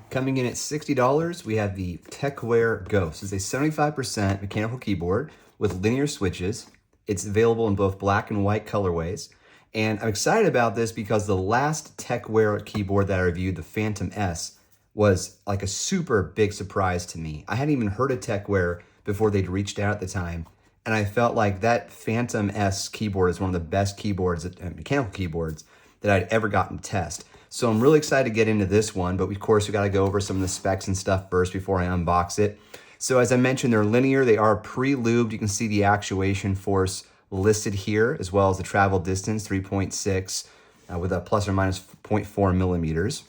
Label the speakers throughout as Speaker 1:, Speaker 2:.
Speaker 1: Coming in at $60, we have the Tecware Ghost. It's a 75% mechanical keyboard with linear switches. It's available in both black and white colorways. And I'm excited about this because the last Tecware keyboard that I reviewed, the Phantom S, was like a super big surprise to me. I hadn't even heard of Tecware before they'd reached out at the time. And I felt like that Phantom S keyboard is one of the best keyboards, mechanical keyboards, that I'd ever gotten to test. So I'm really excited to get into this one, but of course we got to go over some of the specs and stuff first before I unbox it. So as I mentioned, they're linear, they are pre-lubed. You can see the actuation force listed here, as well as the travel distance, 3.6, with a plus or minus 0.4 millimeters.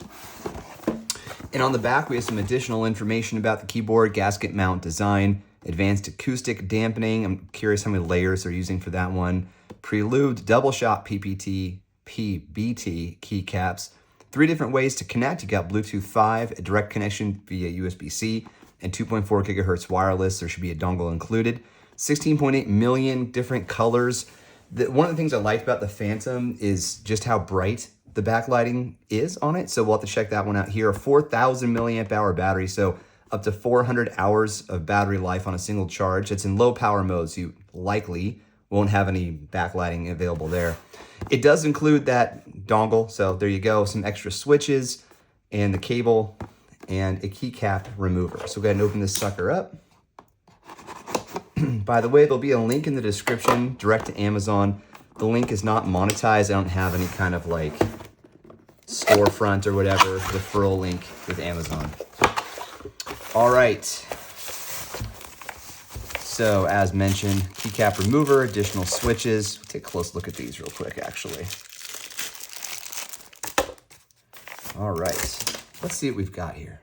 Speaker 1: And on the back, we have some additional information about the keyboard, gasket mount design, advanced acoustic dampening. I'm curious how many layers they're using for that one. Pre-lubed, double shot PBT keycaps. 3 different ways to connect. You got Bluetooth 5, a direct connection via USB-C, and 2.4 gigahertz wireless. There should be a dongle included. 16.8 million different colors. One of the things I liked about the Phantom is just how bright the backlighting is on it. So we'll have to check that one out here. A 4,000 milliamp hour battery, so up to 400 hours of battery life on a single charge. It's in low power mode, so you likely won't have any backlighting available there. It does include that dongle, so there you go, some extra switches and the cable and a keycap remover. So go ahead and open this sucker up. By the way, there'll be a link in the description direct to Amazon. The link is not monetized. I don't have any kind of like storefront or whatever referral link with Amazon. All right. So as mentioned, keycap remover, additional switches. We'll take a close look at these real quick, actually. All right, let's see what we've got here.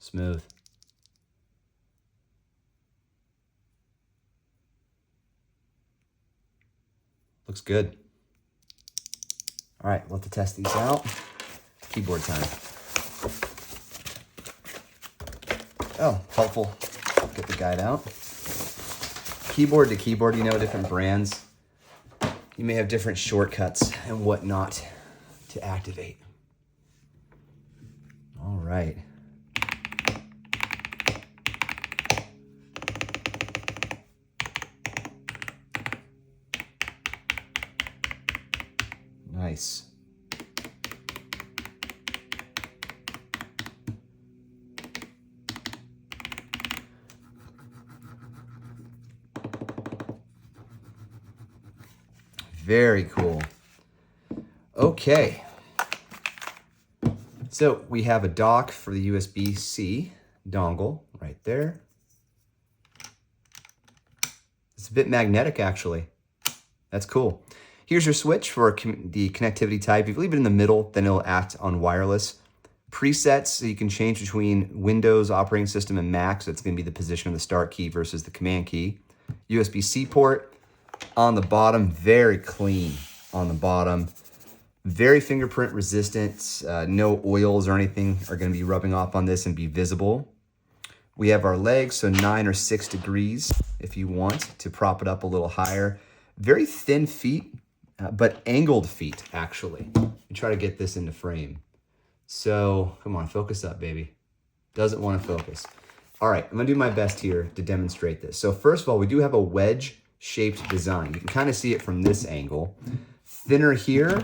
Speaker 1: Smooth. Looks good. All right, we'll have to test these out. Keyboard time. Oh, helpful. Get the guide out. Keyboard to keyboard, you know, different brands. You may have different shortcuts and whatnot to activate. All right. Nice. Very cool. Okay. So we have a dock for the USB-C dongle right there. It's a bit magnetic, actually. That's cool. Here's your switch for the connectivity type. If you leave it in the middle, then it'll act on wireless. Presets, so you can change between Windows operating system and Mac. So it's going to be the position of the start key versus the command key. USB-C port. On the bottom, very clean on the bottom. Very fingerprint resistant. No oils or anything are going to be rubbing off on this and be visible. We have our legs, so 9 or 6 degrees if you want to prop it up a little higher. Very thin feet, but angled feet, actually. And try to get this into frame. So, come on, focus up, baby. Doesn't want to focus. All right, I'm going to do my best here to demonstrate this. So first of all, we do have a wedge-shaped design. You can kind of see it from this angle. Thinner here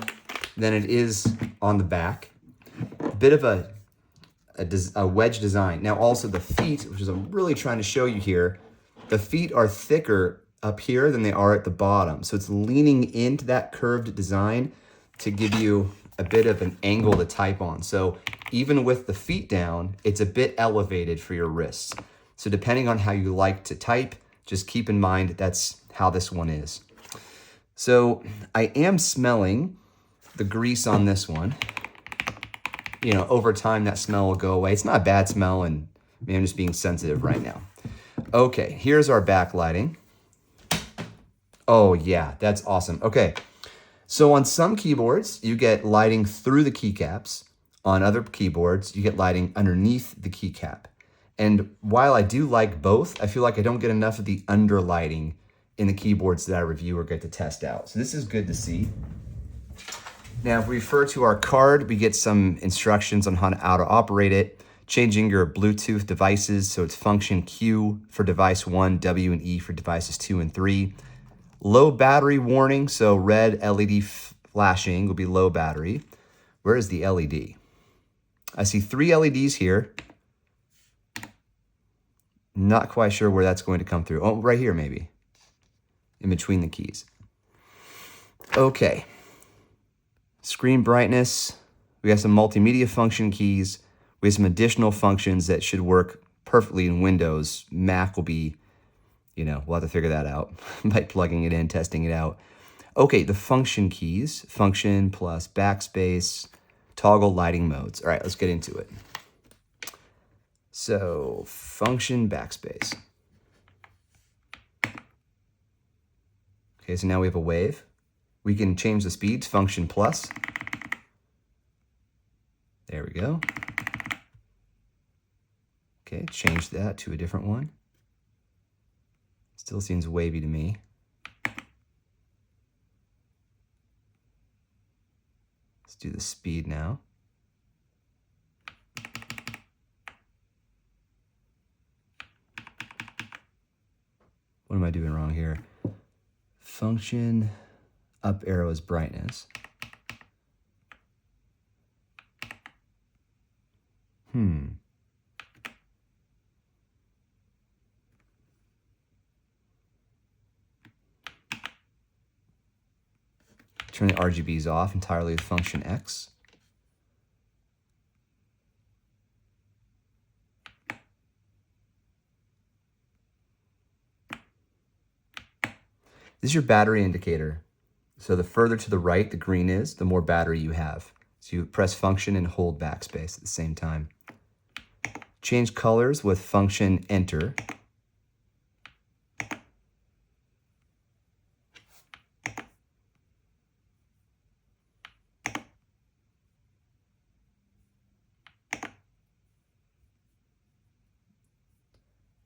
Speaker 1: than it is on the back. A bit of a wedge design. Now also the feet, which is I'm really trying to show you here, the feet are thicker up here than they are at the bottom. So it's leaning into that curved design to give you a bit of an angle to type on. So even with the feet down, it's a bit elevated for your wrists. So depending on how you like to type, just keep in mind that's how this one is. So I am smelling the grease on this one. You know, over time that smell will go away. It's not a bad smell, and maybe I'm just being sensitive right now. Okay, here's our backlighting. Oh yeah, that's awesome. Okay, so on some keyboards, you get lighting through the keycaps. On other keyboards, you get lighting underneath the keycap. And while I do like both, I feel like I don't get enough of the underlighting in the keyboards that I review or get to test out. So this is good to see. Now, if we refer to our card, we get some instructions on how to operate it, changing your Bluetooth devices. So it's function Q for device 1, W and E for devices 2 and 3. Low battery warning, so red LED flashing will be low battery. Where is the LED? I see 3 LEDs here. Not quite sure where that's going to come through. Oh, right here maybe, in between the keys. Okay. Screen brightness. We have some multimedia function keys. We have some additional functions that should work perfectly in Windows. Mac will be, we'll have to figure that out by plugging it in, testing it out. Okay, the function keys, function plus backspace, toggle lighting modes. All right, let's get into it. So function backspace. Okay, so now we have a wave. We can change the speeds, function plus. There we go. Okay, change that to a different one. Still seems wavy to me. Let's do the speed now. What am I doing wrong here? Function up arrow is brightness. Turn the RGBs off entirely with function X. This is your battery indicator. So the further to the right the green is, the more battery you have. So you press function and hold backspace at the same time. Change colors with function enter.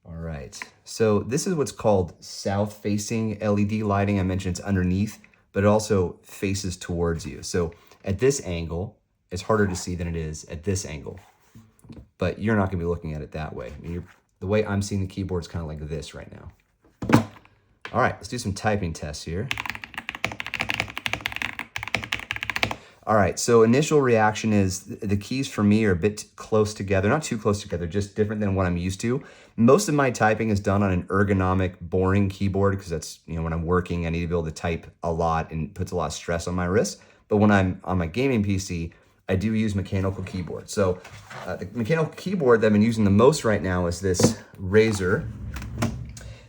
Speaker 1: All right, so this is what's called south-facing LED lighting. I mentioned it's underneath, but it also faces towards you. So at this angle, it's harder to see than it is at this angle, but you're not gonna be looking at it that way. I mean, the way I'm seeing the keyboard is kind of like this right now. All right, let's do some typing tests here. All right, so initial reaction is the keys for me are a bit close together, not too close together, just different than what I'm used to. Most of my typing is done on an ergonomic, boring keyboard because that's, when I'm working, I need to be able to type a lot and it puts a lot of stress on my wrist. But when I'm on my gaming PC, I do use mechanical keyboard. So the mechanical keyboard that I've been using the most right now is this Razer.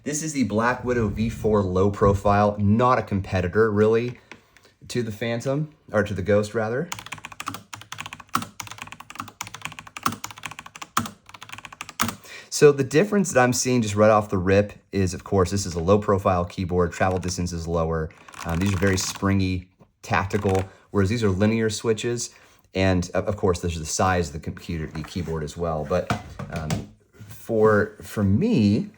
Speaker 1: This is the Black Widow V4 low profile, not a competitor really to the Phantom, or to the Ghost rather. So the difference that I'm seeing just right off the rip is, of course, this is a low profile keyboard, travel distance is lower. These are very springy, tactical, whereas these are linear switches. And of course, there's the size of the keyboard as well. But for me,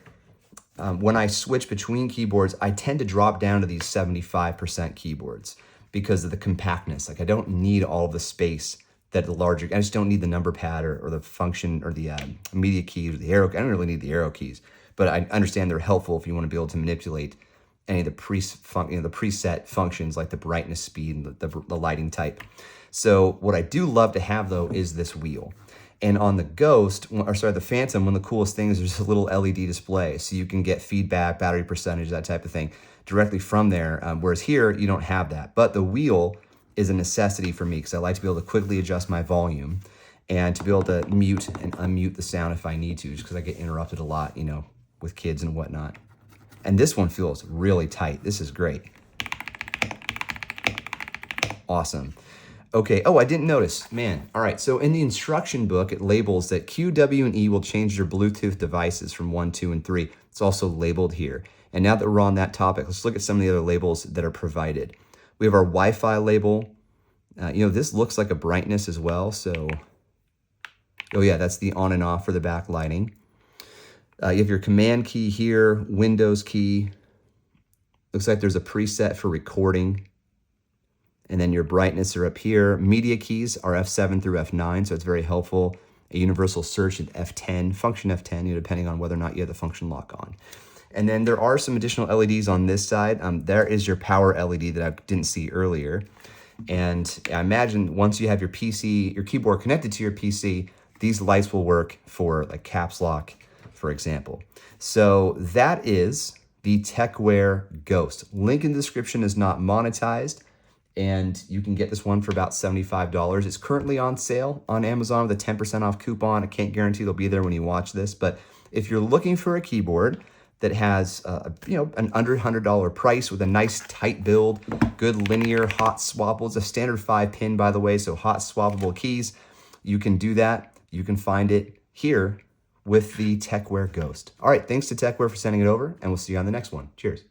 Speaker 1: when I switch between keyboards, I tend to drop down to these 75% keyboards because of the compactness. Like I don't need all the space that the larger, I just don't need the number pad or the function or the media keys or the arrow. I don't really need the arrow keys, but I understand they're helpful if you want to be able to manipulate any of the preset functions like the brightness, speed, and the lighting type. So what I do love to have though is this wheel. And on the the Phantom, one of the coolest things is a little LED display. So you can get feedback, battery percentage, that type of thing directly from there. Whereas here, you don't have that. But the wheel is a necessity for me because I like to be able to quickly adjust my volume and to be able to mute and unmute the sound if I need to, just because I get interrupted a lot, with kids and whatnot. And this one feels really tight. This is great. Awesome. Okay, oh, I didn't notice, man. All right, so in the instruction book, it labels that Q, W, and E will change your Bluetooth devices from 1, 2, and 3. It's also labeled here. And now that we're on that topic, let's look at some of the other labels that are provided. We have our Wi-Fi label. This looks like a brightness as well, so, oh yeah, that's the on and off for the backlighting. You have your command key here, Windows key. Looks like there's a preset for recording. And then your brightness are up here. Media keys are F7 through F9, so it's very helpful. A universal search at F10, function F10, depending on whether or not you have the function lock on. And then there are some additional LEDs on this side. There is your power LED that I didn't see earlier. And I imagine once you have your PC, your keyboard connected to your PC, these lights will work for like caps lock, for example. So that is the Tecware Ghost. Link in the description is not monetized, and you can get this one for about $75. It's currently on sale on Amazon with a 10% off coupon. I can't guarantee they'll be there when you watch this, but if you're looking for a keyboard that has an under $100 price with a nice tight build, good linear hot swappable. It's a standard 5-pin, by the way, so hot swappable keys. You can do that. You can find it here with the Tecware Ghost. All right, thanks to Tecware for sending it over, and we'll see you on the next one. Cheers.